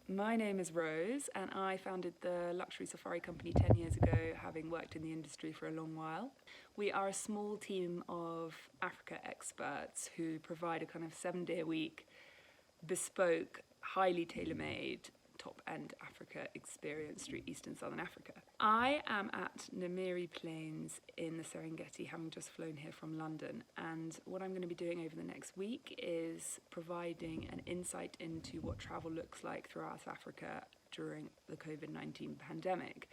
My name is Rose, and I founded the luxury safari company 10 years ago, having worked in the industry for a long while. We are a small team of Africa experts who provide a kind of 7-day-a-week, bespoke, highly tailor-made, top-end Africa experience through East and Southern Africa. I am at Namiri Plains in the Serengeti, having just flown here from London, and what I'm going to be doing over the next week is providing an insight into what travel looks like throughout Africa during the COVID-19 pandemic.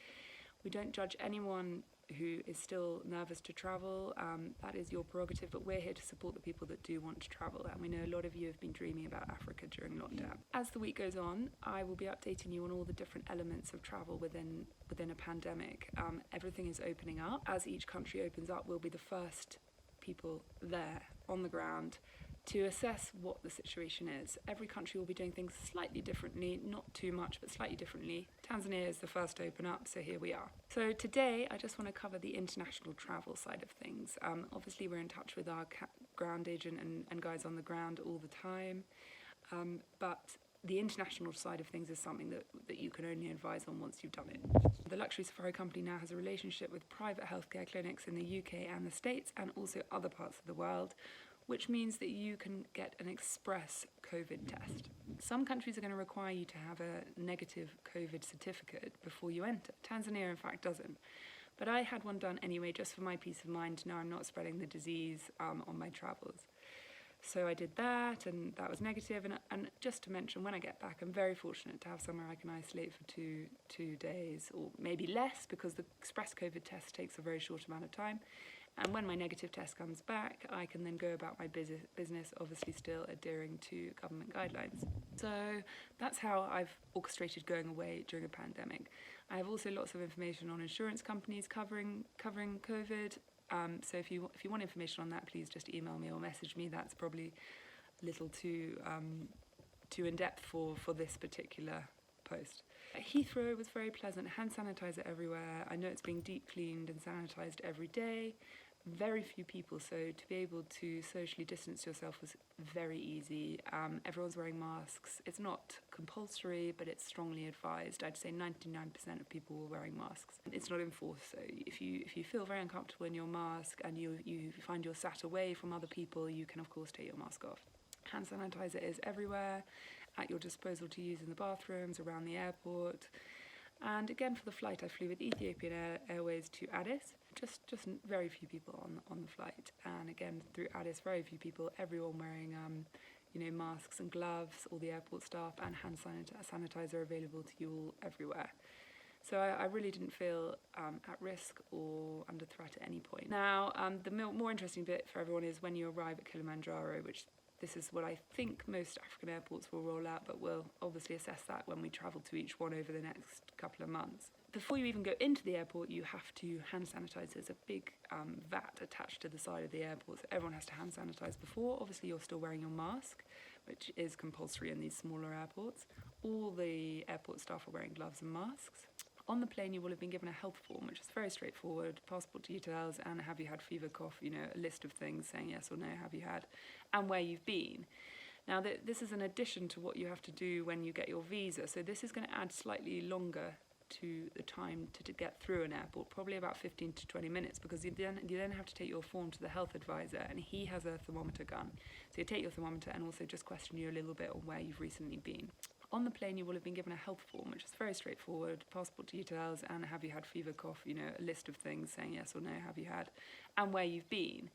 We don't judge anyone who is still nervous to travel. That is your prerogative, but we're here to support the people that do want to travel, and we know a lot of you have been dreaming about Africa during lockdown. As the week goes on, I will be updating you on all the different elements of travel within a pandemic. Everything is opening up. As each country opens up, we'll be the first people there on the ground to assess what the situation is. Every country will be doing things slightly differently, not too much, but slightly differently. Tanzania is the first to open up, so here we are. So today, I just want to cover the international travel side of things. Obviously, we're in touch with our ground agent and guys on the ground all the time, but the international side of things is something that you can only advise on once you've done it. The luxury safari company now has a relationship with private healthcare clinics in the UK and the States, and also other parts of the world, which means that you can get an express COVID test. Some countries are going to require you to have a negative COVID certificate before you enter. Tanzania, in fact, doesn't. But I had one done anyway, just for my peace of mind. Now I'm not spreading the disease on my travels. So I did that, and that was negative. And just to mention, when I get back, I'm very fortunate to have somewhere I can isolate for two days, or maybe less, because the express COVID test takes a very short amount of time. And when my negative test comes back, I can then go about my business, obviously still adhering to government guidelines. So that's how I've orchestrated going away during a pandemic. I have also lots of information on insurance companies covering COVID. So if you want information on that, please just email me or message me. That's probably a little too in-depth for this particular post. Heathrow was very pleasant. Hand sanitizer everywhere. I know it's being deep cleaned and sanitized every day. Very few people, so to be able to socially distance yourself was very easy. Everyone's wearing masks. It's not compulsory, but it's strongly advised. I'd say 99% of people were wearing masks. It's not enforced, so if you feel very uncomfortable in your mask and you find you're sat away from other people, you can of course take your mask off. Hand sanitizer is everywhere, at your disposal to use in the bathrooms, around the airport. And again, for the flight, I flew with Ethiopian Airways to Addis. Just very few people on the flight. And again, through Addis, very few people, everyone wearing masks and gloves, all the airport staff, and hand sanitizer available to you all everywhere. So I really didn't feel at risk or under threat at any point. Now, the more interesting bit for everyone is when you arrive at Kilimanjaro, which this is what I think most African airports will roll out, but we'll obviously assess that when we travel to each one over the next couple of months. Before you even go into the airport, you have to hand sanitize. There's a big vat attached to the side of the airport, so everyone has to hand sanitize before. Obviously, you're still wearing your mask, which is compulsory in these smaller airports. All the airport staff are wearing gloves and masks. On the plane, you will have been given a health form, which is very straightforward, passport details, and have you had fever, cough, a list of things saying yes or no, have you had, and where you've been. Now, this is an addition to what you have to do when you get your visa, so this is going to add slightly longer to the time to get through an airport, probably about 15 to 20 minutes, because you then have to take your form to the health advisor, and he has a thermometer gun. So you take your thermometer and also just question you a little bit on where you've recently been. On the plane, you will have been given a health form, which is very straightforward, passport details, and have you had fever, cough, a list of things saying yes or no, have you had, and where you've been.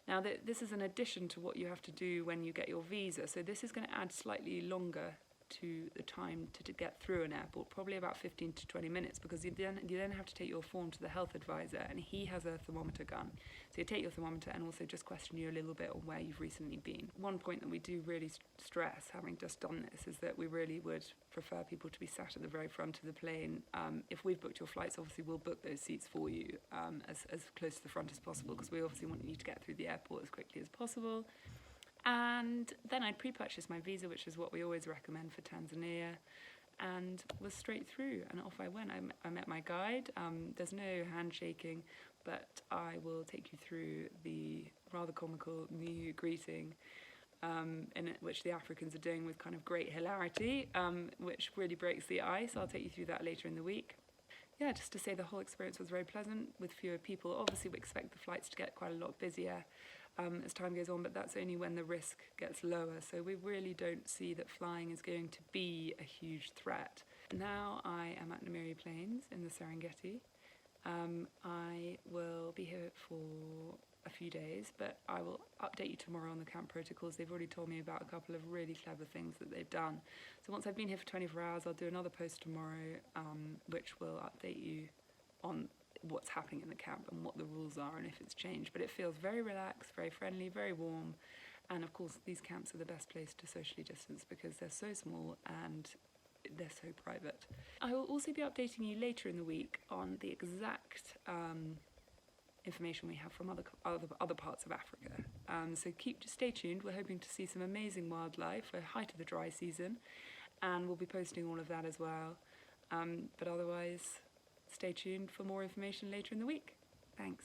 Now, this is an addition to what you have to do when you get your visa, so this is going to add slightly longer to the time to get through an airport, probably about 15 to 20 minutes, because you then have to take your form to the health advisor, and he has a thermometer gun. So you take your thermometer and also just question you a little bit on where you've recently been. One point that we do really stress, having just done this, is that we really would prefer people to be sat at the very front of the plane. If we've booked your flights, obviously we'll book those seats for you as close to the front as possible, because we obviously want you to get through the airport as quickly as possible. And then I'd pre-purchased my visa, which is what we always recommend for Tanzania, and was straight through, and off I went. I met my guide. There's no handshaking, but I will take you through the rather comical new greeting which the Africans are doing with kind of great hilarity, which really breaks the ice. I'll take you through that later in the week. Yeah, just to say the whole experience was very pleasant with fewer people. Obviously, we expect the flights to get quite a lot busier as time goes on, but that's only when the risk gets lower. So we really don't see that flying is going to be a huge threat. Now I am at Namiri Plains in the Serengeti. I will be here for a few days, but I will update you tomorrow on the camp protocols. They've already told me about a couple of really clever things that they've done. So once I've been here for 24 hours, I'll do another post tomorrow, which will update you on what's happening in the camp and what the rules are and if it's changed. But it feels very relaxed, very friendly, very warm. And of course, these camps are the best place to socially distance because they're so small and they're so private. I will also be updating you later in the week on the exact information we have from other parts of Africa. So stay tuned. We're hoping to see some amazing wildlife. We're height of the dry season, and we'll be posting all of that as well. But otherwise, stay tuned for more information later in the week. Thanks.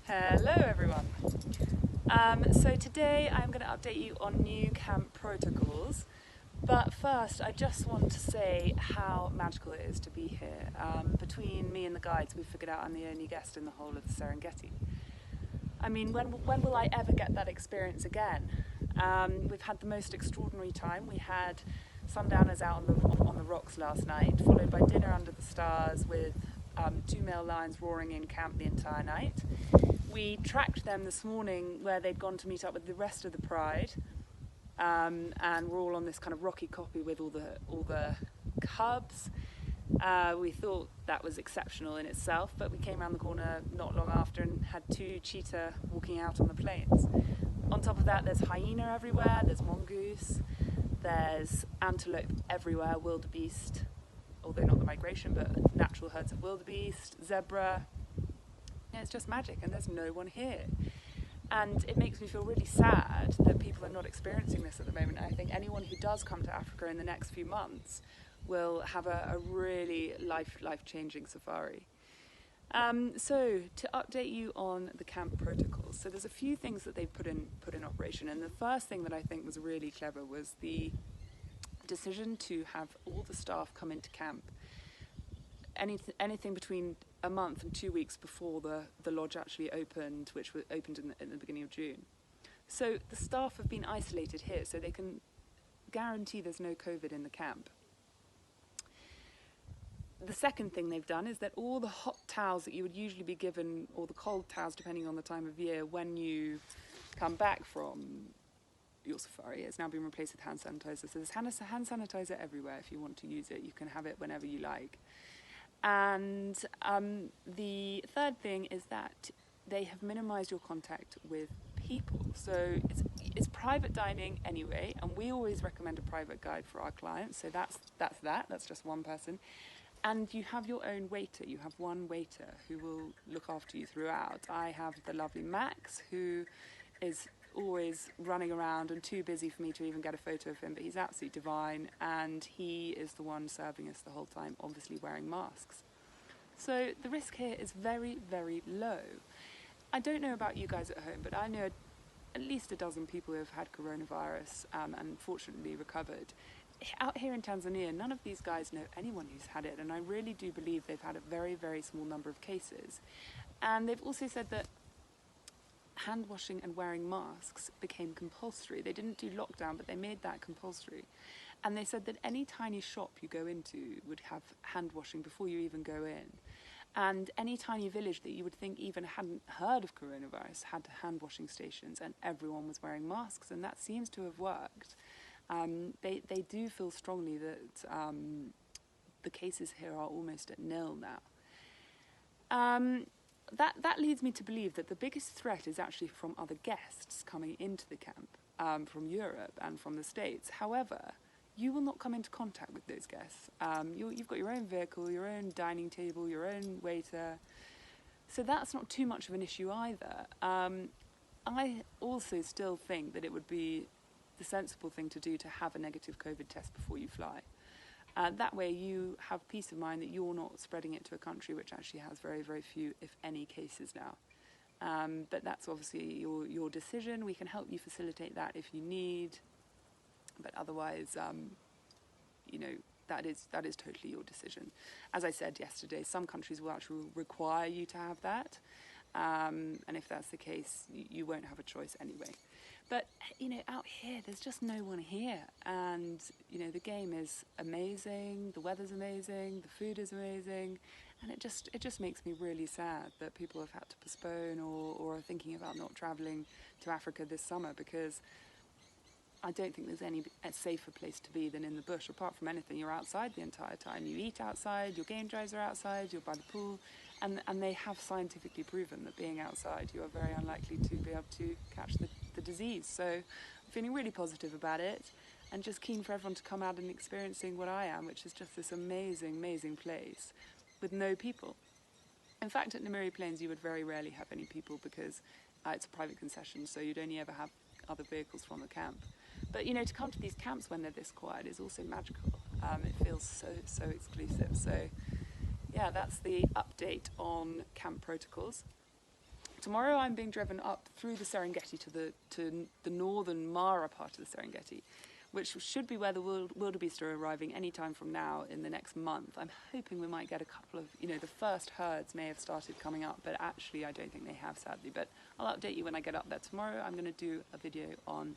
Hello everyone. So today I'm going to update you on new camp protocols, but first I just want to say how magical it is to be here. Between me and the guides, we've figured out I'm the only guest in the whole of the Serengeti. I mean, when will I ever get that experience again? We've had the most extraordinary time. We had sundowners out on the rocks last night, followed by dinner under the stars with 2 male lions roaring in camp the entire night. We tracked them this morning where they'd gone to meet up with the rest of the pride, and we're all on this kind of rocky kopje with all the cubs. We thought that was exceptional in itself, but we came around the corner not long after and had 2 cheetah walking out on the plains. On top of that, there's hyena everywhere, there's mongoose, there's antelope everywhere, wildebeest, although not the migration, but natural herds of wildebeest, zebra. Yeah, it's just magic, and there's no one here. And it makes me feel really sad that people are not experiencing this at the moment. I think anyone who does come to Africa in the next few months will have a really life-changing safari. So to update you on the camp protocols, so there's a few things that they've put in operation, and the first thing that I think was really clever was the decision to have all the staff come into camp anything between a month and 2 weeks before the lodge actually opened, which opened in the beginning of June. So the staff have been isolated here, so they can guarantee there's no COVID in the camp. The second thing they've done is that all the hot towels that you would usually be given, or the cold towels depending on the time of year, when you come back from your safari, has now been replaced with hand sanitizer. So there's hand sanitizer everywhere. If you want to use it, you can have it whenever you like. And the third thing is that they have minimized your contact with people. So it's private dining anyway, and we always recommend a private guide for our clients. So that's just one person. And you have your own waiter. You have one waiter who will look after you throughout. I have the lovely Max, who is always running around and too busy for me to even get a photo of him, but he's absolutely divine, and he is the one serving us the whole time, obviously wearing masks. So the risk here is very, very low. I don't know about you guys at home, but I know at least a dozen people who have had coronavirus and fortunately recovered. Out here in Tanzania, none of these guys know anyone who's had it, and I really do believe they've had a very, very small number of cases. And they've also said that hand washing and wearing masks became compulsory. They didn't do lockdown, but they made that compulsory. And they said that any tiny shop you go into would have hand washing before you even go in. And any tiny village that you would think even hadn't heard of coronavirus had hand washing stations, and everyone was wearing masks, and that seems to have worked. They do feel strongly that the cases here are almost at nil now. That leads me to believe that the biggest threat is actually from other guests coming into the camp, from Europe and from the States. However, you will not come into contact with those guests. You've got your own vehicle, your own dining table, your own waiter, so that's not too much of an issue either. I also still think that it would be the sensible thing to do to have a negative COVID test before you fly. That way you have peace of mind that you're not spreading it to a country which actually has very, very few, if any, cases now. But that's obviously your decision. We can help you facilitate that if you need, but otherwise, you know, that is totally your decision. As I said yesterday, some countries will actually require you to have that, and if that's the case, you won't have a choice anyway. But, you know, out here, there's just no one here. And, you know, the game is amazing, the weather's amazing, the food is amazing. And it just makes me really sad that people have had to postpone or are thinking about not travelling to Africa this summer, because I don't think there's any safer place to be than in the bush. Apart from anything, you're outside the entire time. You eat outside, your game drives are outside, you're by the pool. And they have scientifically proven that being outside, you are very unlikely to be able to catch the disease. So I'm feeling really positive about it, and just keen for everyone to come out and experiencing what I am, which is just this amazing, amazing place with no people. In fact, at Namiri Plains, you would very rarely have any people, because it's a private concession, so you'd only ever have other vehicles from the camp. But, you know, to come to these camps when they're this quiet is also magical. It feels so exclusive. So, yeah, that's the update on camp protocols. Tomorrow I'm being driven up through the Serengeti to the northern Mara part of the Serengeti, which should be where the wildebeest are arriving any time from now in the next month. I'm hoping we might get a couple of, you know, the first herds may have started coming up, but actually I don't think they have, sadly. But I'll update you when I get up there tomorrow. I'm going to do a video on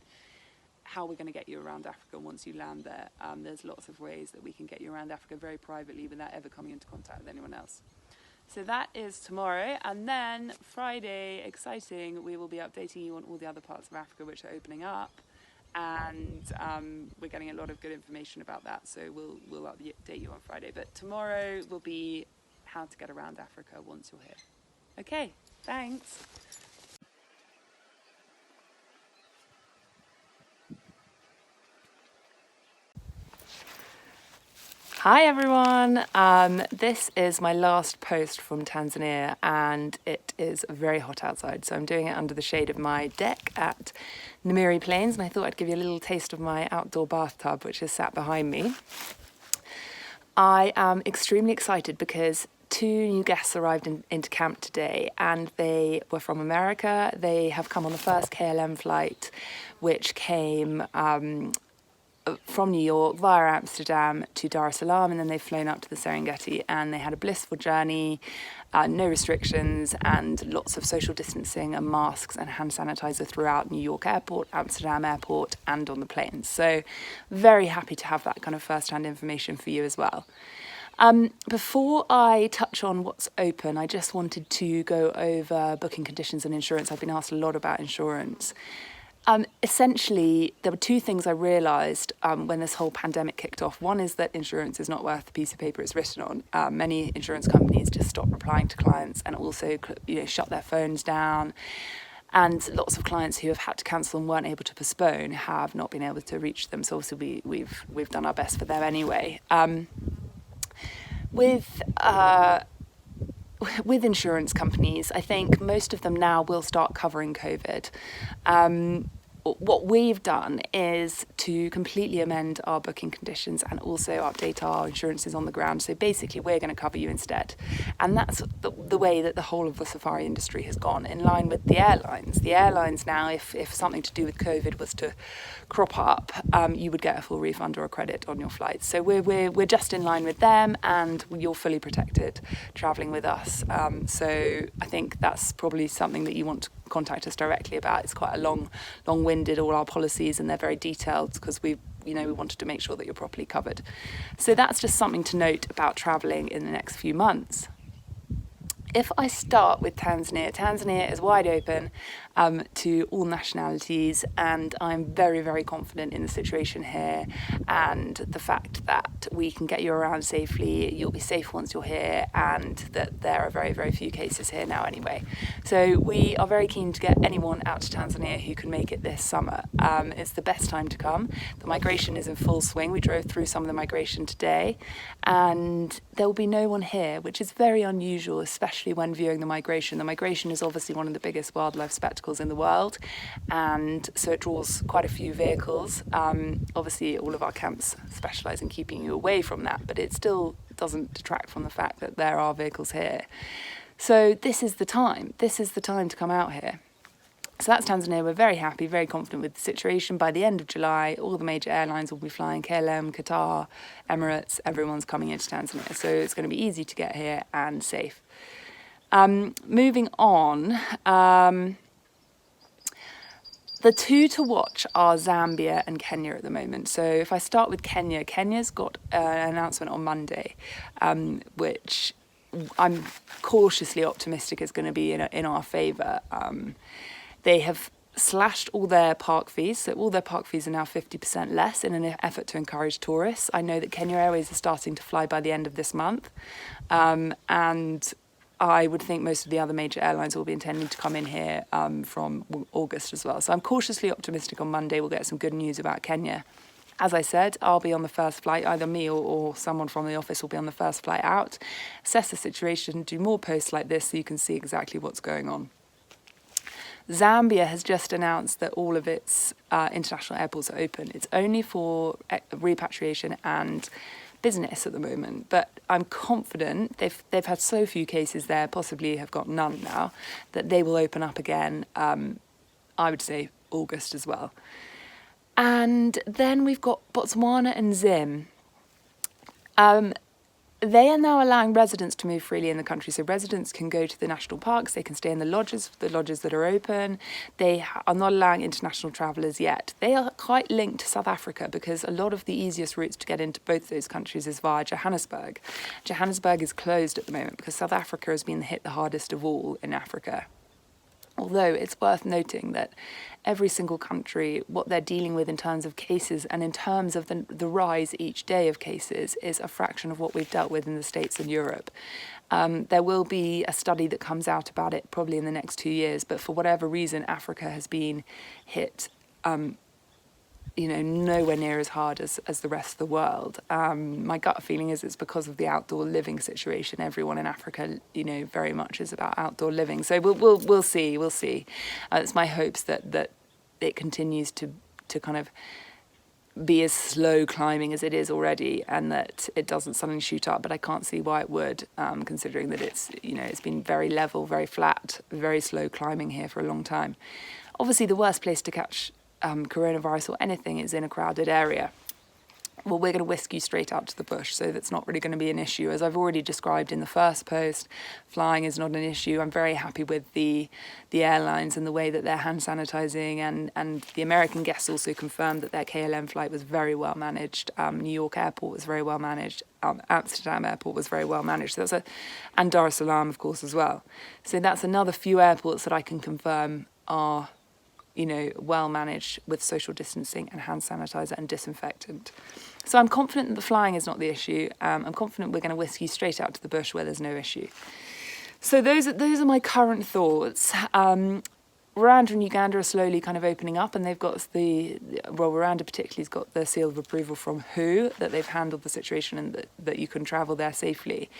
how we're going to get you around Africa once you land there. There's lots of ways that we can get you around Africa very privately without ever coming into contact with anyone else. So that is tomorrow, and then Friday, exciting, we will be updating you on all the other parts of Africa which are opening up, and we're getting a lot of good information about that, so we'll update you on Friday. But tomorrow will be how to get around Africa once you're here. Okay, thanks. Hi everyone, this is my last post from Tanzania, and it is very hot outside, so I'm doing it under the shade of my deck at Namiri Plains, and I thought I'd give you a little taste of my outdoor bathtub, which is sat behind me. I am extremely excited because 2 new guests arrived into camp today, and they were from America. They have come on the first KLM flight, which came from New York via Amsterdam to Dar es Salaam, and then they've flown up to the Serengeti, and they had a blissful journey, no restrictions, and lots of social distancing and masks and hand sanitizer throughout New York airport, Amsterdam airport, and on the planes. So very happy to have that kind of first-hand information for you as well. Before I touch on what's open, I just wanted to go over booking conditions and insurance. I've been asked a lot about insurance. Essentially, there were 2 things I realised when this whole pandemic kicked off. One is that insurance is not worth the piece of paper it's written on. Many insurance companies just stop replying to clients, and also, you know, shut their phones down. And lots of clients who have had to cancel and weren't able to postpone have not been able to reach them. So obviously we've done our best for them anyway. With insurance companies, I think most of them now will start covering COVID. What we've done is to completely amend our booking conditions and also update our insurances on the ground. So basically, we're going to cover you instead. And that's the way that the whole of the safari industry has gone, in line with the airlines. The airlines now, if something to do with COVID was to crop up, you would get a full refund or a credit on your flights. So we're just in line with them, and you're fully protected travelling with us. So I think that's probably something that you want to contact us directly about. It's quite a long-winded, all our policies, and they're very detailed because we wanted to make sure that you're properly covered. So that's just something to note about travelling in the next few months. If I start with Tanzania, Tanzania is wide open to all nationalities, and I'm very, very confident in the situation here and the fact that we can get you around safely, you'll be safe once you're here, and that there are very, very few cases here now anyway. So we are very keen to get anyone out to Tanzania who can make it this summer. It's the best time to come. The migration is in full swing. We drove through some of the migration today, and there will be no one here, which is very unusual, especially especially when viewing the migration. The migration is obviously one of the biggest wildlife spectacles in the world, and so it draws quite a few vehicles. Obviously, all of our camps specialise in keeping you away from that, but it still doesn't detract from the fact that there are vehicles here. So this is the time. This is the time to come out here. So that's Tanzania. We're very happy, very confident with the situation. By the end of July, all the major airlines will be flying. KLM, Qatar, Emirates, everyone's coming into Tanzania. So it's going to be easy to get here and safe. Moving on, the two to watch are Zambia and Kenya at the moment. So if I start with Kenya, Kenya's got an announcement on Monday, which I'm cautiously optimistic is going to be in our favour. They have slashed all their park fees, so all their park fees are now 50% less in an effort to encourage tourists. I know that Kenya Airways is starting to fly by the end of this month, and I would think most of the other major airlines will be intending to come in here from August as well. So I'm cautiously optimistic on Monday we'll get some good news about Kenya. As I said, I'll be on the first flight, either me or someone from the office will be on the first flight out, assess the situation, do more posts like this so you can see exactly what's going on. Zambia has just announced that all of its international airports are open. It's only for repatriation and business at the moment, but I'm confident they've had so few cases there, possibly have got none now, that they will open up again, I would say August as well. And then we've got Botswana and Zim. They are now allowing residents to move freely in the country. So residents can go to the national parks, they can stay in the lodges that are open. They are not allowing international travellers yet. They are quite linked to South Africa because a lot of the easiest routes to get into both those countries is via Johannesburg. Johannesburg is closed at the moment because South Africa has been hit the hardest of all in Africa. Although it's worth noting that every single country, what they're dealing with in terms of cases and in terms of the rise each day of cases is a fraction of what we've dealt with in the States and Europe. There will be a study that comes out about it probably in the next 2 years, but for whatever reason, Africa has been hit nowhere near as hard as the rest of the world. My gut feeling is it's because of the outdoor living situation. Everyone in Africa, very much is about outdoor living. So we'll see. It's my hopes that it continues to kind of be as slow climbing as it is already, and that it doesn't suddenly shoot up. But I can't see why it would, considering that it's been very level, very flat, very slow climbing here for a long time. Obviously, the worst place to catch coronavirus or anything is in a crowded area. Well, we're going to whisk you straight out to the bush, so that's not really going to be an issue. As I've already described in the first post, flying is not an issue. I'm very happy with the airlines and the way that they're hand sanitizing, and the American guests also confirmed that their KLM flight was very well managed. New York airport was very well managed. Amsterdam airport was very well managed. So and Dar es Salaam, of course, as well. So that's another few airports that I can confirm are well managed with social distancing and hand sanitizer and disinfectant. So I'm confident that the flying is not the issue. I'm confident we're going to whisk you straight out to the bush where there's no issue. So those are my current thoughts. Rwanda and Uganda are slowly kind of opening up, and they've got Rwanda particularly has got the seal of approval from WHO that they've handled the situation and that you can travel there safely.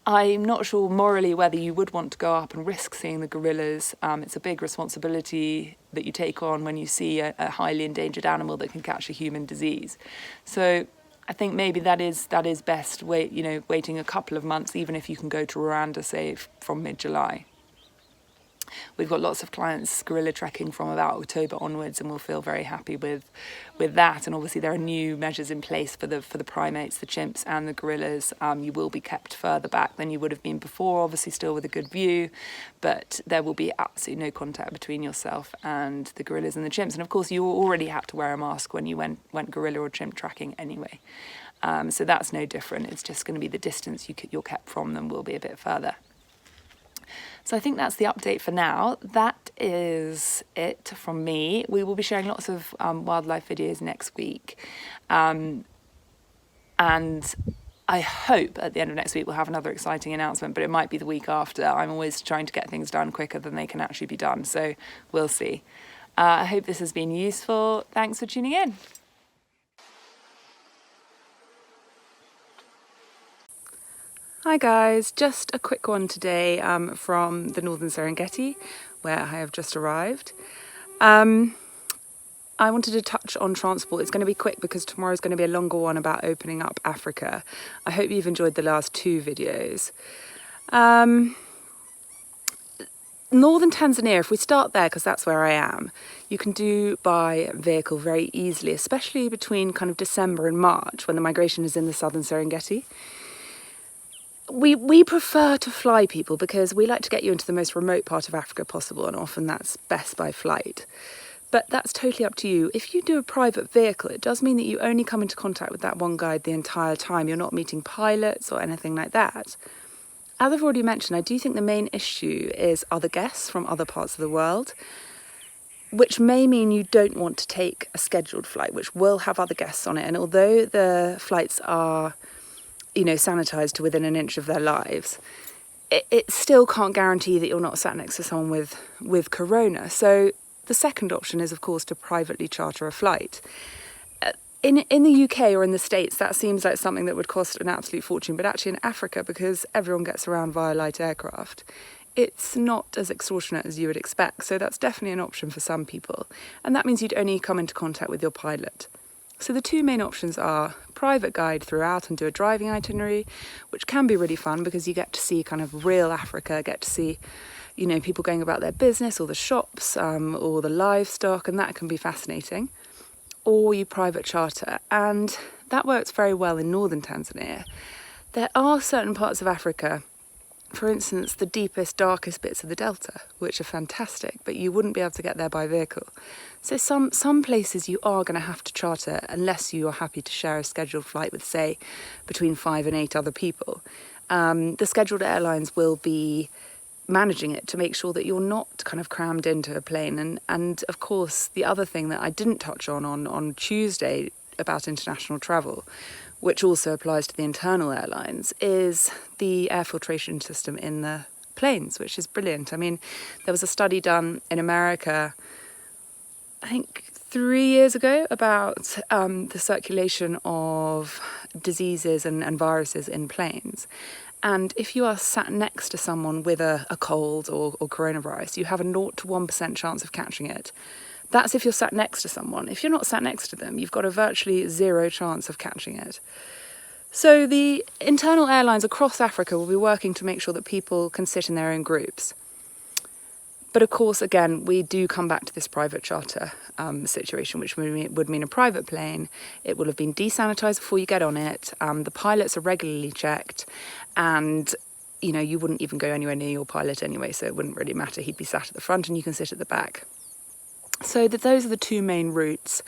I'm not sure morally whether you would want to go up and risk seeing the gorillas. It's a big responsibility that you take on when you see a highly endangered animal that can catch a human disease. So I think maybe that is best waiting a couple of months, even if you can go to Rwanda, say, from mid-July. We've got lots of clients gorilla trekking from about October onwards, and we'll feel very happy with that. And obviously there are new measures in place for the primates, the chimps and the gorillas. You will be kept further back than you would have been before, obviously still with a good view, but there will be absolutely no contact between yourself and the gorillas and the chimps. And of course you already had to wear a mask when you went gorilla or chimp tracking anyway. So that's no different. It's just going to be the distance you're kept from them will be a bit further. So I think that's the update for now. That is it from me. We will be sharing lots of wildlife videos next week. And I hope at the end of next week we'll have another exciting announcement, but it might be the week after. I'm always trying to get things done quicker than they can actually be done. So we'll see. I hope this has been useful. Thanks for tuning in. Hi guys, just a quick one today from the northern Serengeti, where I have just arrived. I wanted to touch on transport. It's going to be quick because tomorrow's going to be a longer one about opening up Africa. I hope you've enjoyed the last two videos. Northern Tanzania, if we start there because that's where I am, you can do by vehicle very easily, especially between kind of December and March when the migration is in the southern Serengeti. We prefer to fly people because we like to get you into the most remote part of Africa possible, and often that's best by flight. But that's totally up to you. If you do a private vehicle, it does mean that you only come into contact with that one guide the entire time. You're not meeting pilots or anything like that. As I've already mentioned, I do think the main issue is other guests from other parts of the world, which may mean you don't want to take a scheduled flight, which will have other guests on it. And although the flights are, sanitised to within an inch of their lives, it still can't guarantee that you're not sat next to someone with corona. So the second option is, of course, to privately charter a flight. In the UK or in the States, that seems like something that would cost an absolute fortune, but actually in Africa, because everyone gets around via light aircraft, it's not as extortionate as you would expect. So that's definitely an option for some people. And that means you'd only come into contact with your pilot. So the two main options are private guide throughout and do a driving itinerary, which can be really fun because you get to see kind of real Africa, get to see, people going about their business or the shops or the livestock, and that can be fascinating. Or you private charter, and that works very well in northern Tanzania. There are certain parts of Africa, for instance, the deepest, darkest bits of the delta, which are fantastic, but you wouldn't be able to get there by vehicle. So some places you are going to have to charter unless you are happy to share a scheduled flight with, say, between 5 and 8 other people. The scheduled airlines will be managing it to make sure that you're not kind of crammed into a plane. And of course, the other thing that I didn't touch on Tuesday about international travel, which also applies to the internal airlines, is the air filtration system in the planes, which is brilliant. I mean, there was a study done in America, I think 3 years ago, about the circulation of diseases and viruses in planes. And if you are sat next to someone with a cold or coronavirus, you have a 0 to 1% chance of catching it. That's if you're sat next to someone. If you're not sat next to them, you've got a virtually 0 chance of catching it. So the internal airlines across Africa will be working to make sure that people can sit in their own groups. But of course, again, we do come back to this private charter situation, which would mean a private plane. It will have been desanitised before you get on it. The pilots are regularly checked, and you wouldn't even go anywhere near your pilot anyway, so it wouldn't really matter. He'd be sat at the front and you can sit at the back. So those are the two main routes,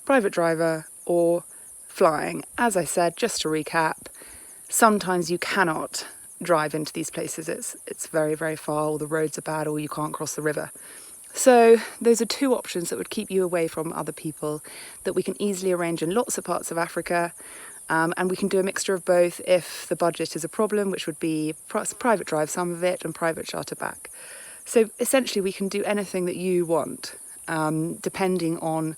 private driver or flying. As I said, just to recap, sometimes you cannot drive into these places. It's very, very far, or the roads are bad, or you can't cross the river. So those are two options that would keep you away from other people that we can easily arrange in lots of parts of Africa. And we can do a mixture of both if the budget is a problem, which would be private drive some of it and private charter back. So essentially we can do anything that you want, depending on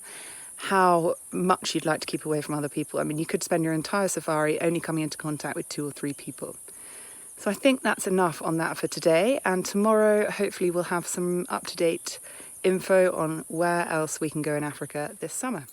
how much you'd like to keep away from other people. I mean, you could spend your entire safari only coming into contact with 2 or 3 people. So I think that's enough on that for today, and tomorrow hopefully we'll have some up-to-date info on where else we can go in Africa this summer.